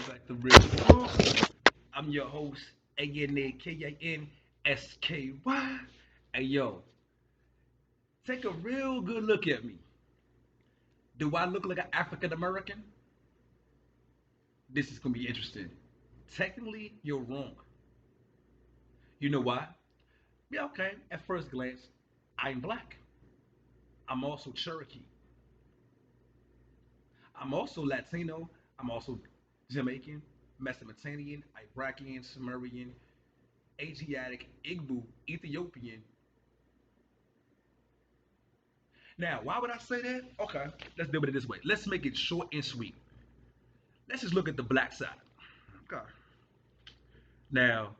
Back to Real Talk. I'm your host, ANAKANSKY. Hey yo, take a real good look at me. Do I look like an African American? This is gonna be interesting. Technically, you're wrong. You know why? Yeah, okay. At first glance, I'm black. I'm also Cherokee. I'm also Latino. I'm also Jamaican, Mesopotamian, Iraqian, Sumerian, Asiatic, Igbo, Ethiopian. Now, why would I say that? Okay, let's deal with it this way. Let's make it short and sweet. Let's just look at the black side. Okay. Now,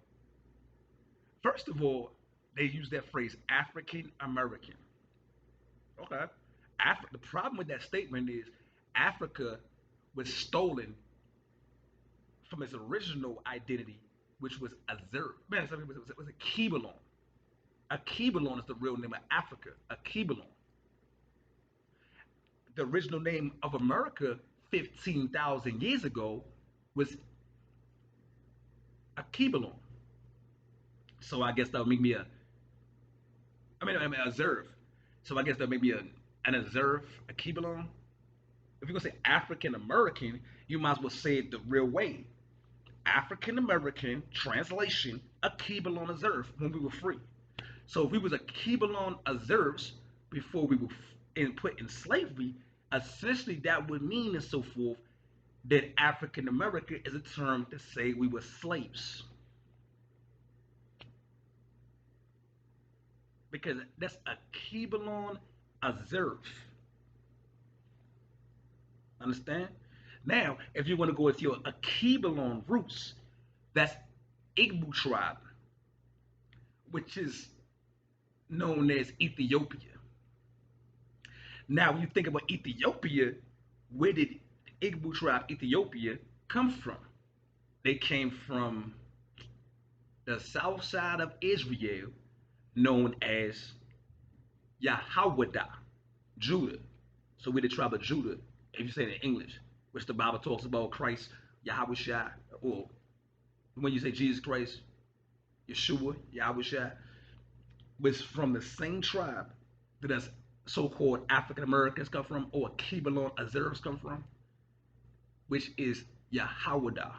first of all, they use that phrase African American. Okay. The problem with that statement is Africa was stolen from its original identity, which was Azer. Man, sorry, it was a Kibalon. A Kibalon is the real name of Africa. A Kibalon. The original name of America 15,000 years ago was a Kibalon. So I guess that would make me I mean, a Zerf. So I guess that would make me an Azerf, a Kibalon. If you're gonna say African American, you might as well say it the real way. African American translation, a Kibalon Azerf when we were free. So if we was a Kibalon Azerfs before we were put in slavery, essentially that would mean and so forth that African American is a term to say we were slaves. Because that's a Kibalon Azerf. Understand? Now, if you want to go with your Akibalon roots, that's Igbo tribe, which is known as Ethiopia. Now, when you think about Ethiopia, where did Igbo tribe Ethiopia come from? They came from the south side of Israel, known as Yahawada, Judah. So we're the tribe of Judah, if you say it in English, which the Bible talks about Christ, Yahweh or when you say Jesus Christ, Yeshua, Yahweh was from the same tribe that us so-called African Americans come from, or Kibalon Azerus come from, which is Yahawada.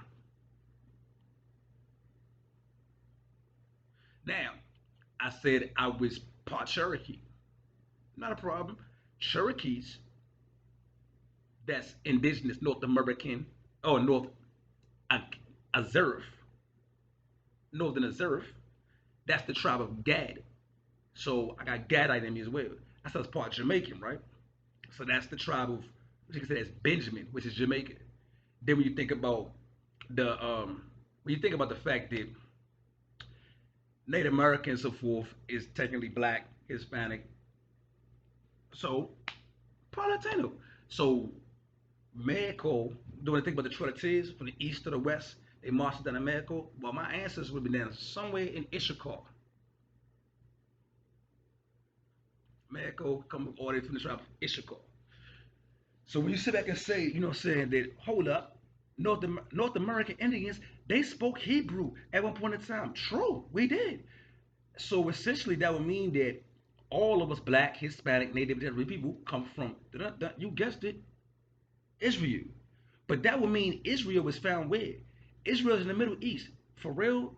Now, I said I was part Cherokee. Not a problem. Cherokees, that's indigenous North American, or North Azerif, Northern Azerif, that's the tribe of Gad. So I got Gadite in me as well. That's part Jamaican, right? So that's the tribe of, what you can say that's Benjamin, which is Jamaican. Then when you think about the fact that Native American and so forth is technically black, Hispanic, so part Latino. So Mexico, doing the thing about the Trinidades from the east to the west, they marched down to Mexico. Well, my ancestors would be down somewhere in Ishikar. Mexico come all the way from the tribe of Ishikar. So when you sit back and say, you know what I'm saying, that hold up, North American Indians, they spoke Hebrew at one point in time. True, we did. So essentially that would mean that all of us black, Hispanic, Native people come from, you guessed it, Israel. But that would mean Israel was found where? Israel is in the Middle East. For real?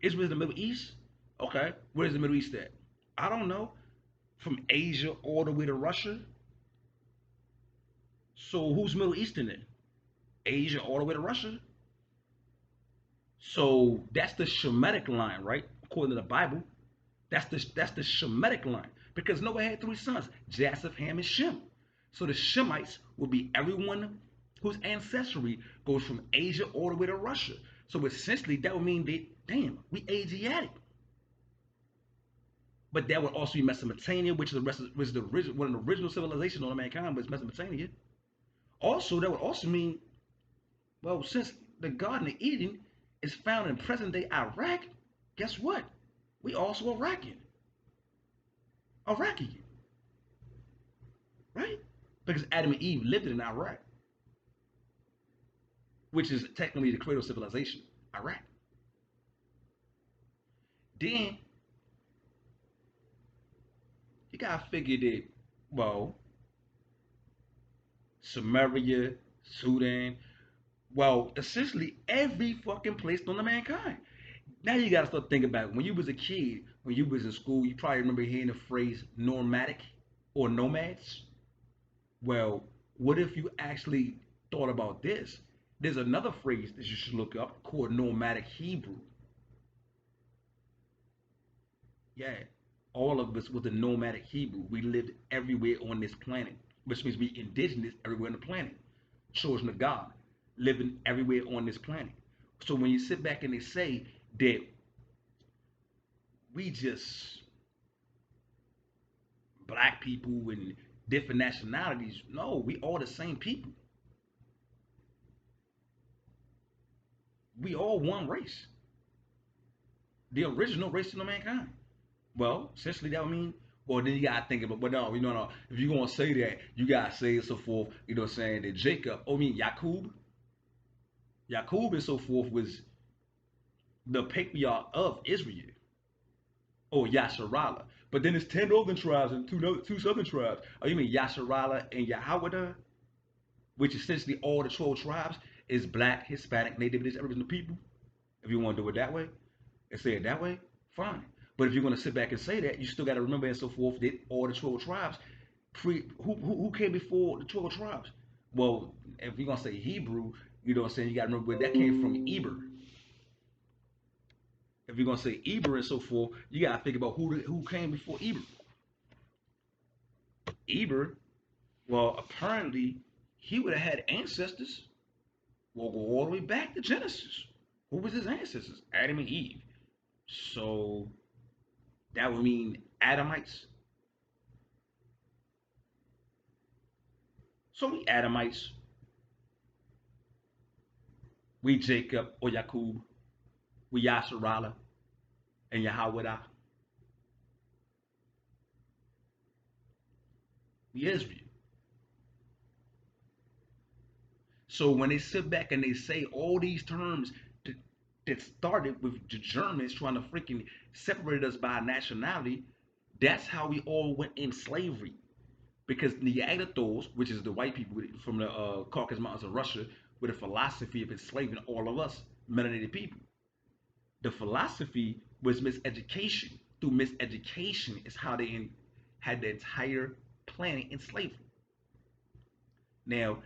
Israel is in the Middle East? Okay. Where's the Middle East at? I don't know. From Asia all the way to Russia? So who's Middle Eastern then? Asia all the way to Russia? So that's the Shemitic line, right? According to the Bible, that's the Shemitic line because Noah had three sons, Japheth, Ham, and Shem. So the Shemites will be everyone whose ancestry goes from Asia all the way to Russia. So essentially, that would mean that damn, we Asiatic. But that would also be Mesopotamia, which is one of the original civilizations on mankind was Mesopotamia. Also, that would also mean, well, since the Garden of Eden is found in present day Iraq, guess what? We also Iraqi, right? Because Adam and Eve lived in Iraq. which is technically the cradle of civilization, Iraq. Then you gotta figure that, well, Samaria, Sudan, well, essentially every fucking place known to mankind. Now you gotta start thinking about it. When you was a kid, when you was in school, you probably remember hearing the phrase nomadic or nomads. Well, what if you actually thought about this? There's another phrase that you should look up called nomadic Hebrew. Yeah, all of us was a nomadic Hebrew. We lived everywhere on this planet, which means we indigenous everywhere on the planet. Children of God, living everywhere on this planet. So when you sit back and they say that we just black people and different nationalities, no, we all the same people. We all one race, the original race of mankind. Well, essentially that would mean, well, then you gotta think about, but no, no. If you're gonna say that, you gotta say so forth. You know what I'm saying? That Jacob, I mean Yakub and so forth was the patriarch of Israel, or Yasharala. But then there's 10 northern tribes and two southern tribes. Oh, you mean Yasharala and Yahweh, which essentially all the 12 tribes is black, Hispanic, Native, Aboriginal people. If you want to do it that way and say it that way, fine. But if you're going to sit back and say that, you still got to remember and so forth that all the 12 tribes, who came before the 12 tribes? Well, if you're going to say Hebrew, you know what I'm saying, you got to remember where that came from, Eber. If you're going to say Eber and so forth, you got to think about who came before Eber. Eber, well, apparently he would have had ancestors. We'll go all the way back to Genesis. Who was his ancestors? Adam and Eve. So that would mean Adamites. So we Adamites, we Jacob or Yakub, we Yasharala and Yahweh, we Israel. So when they sit back and they say all these terms that, that started with the Germans trying to freaking separate us by nationality, that's how we all went in slavery. Because Neanderthals, which is the white people from the Caucasus Mountains of Russia, with a philosophy of enslaving all of us melanated people. The philosophy was miseducation. Through miseducation is how they had the entire planet in slavery. Now,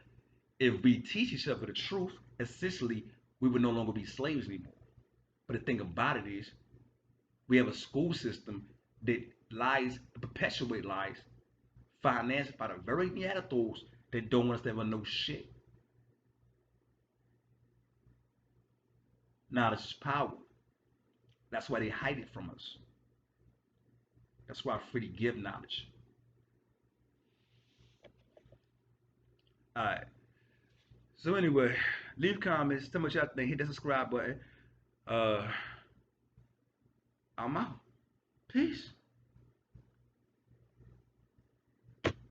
if we teach each other the truth, essentially, we would no longer be slaves anymore. But the thing about it is, we have a school system that lies, perpetuate lies, financed by the very Neanderthals that don't want us to ever know shit. Knowledge is power. That's why they hide it from us. That's why I freely give knowledge. All right. So anyway, leave comments. Tell me what y'all think. Hit that subscribe button. Uh, I'm out. Peace.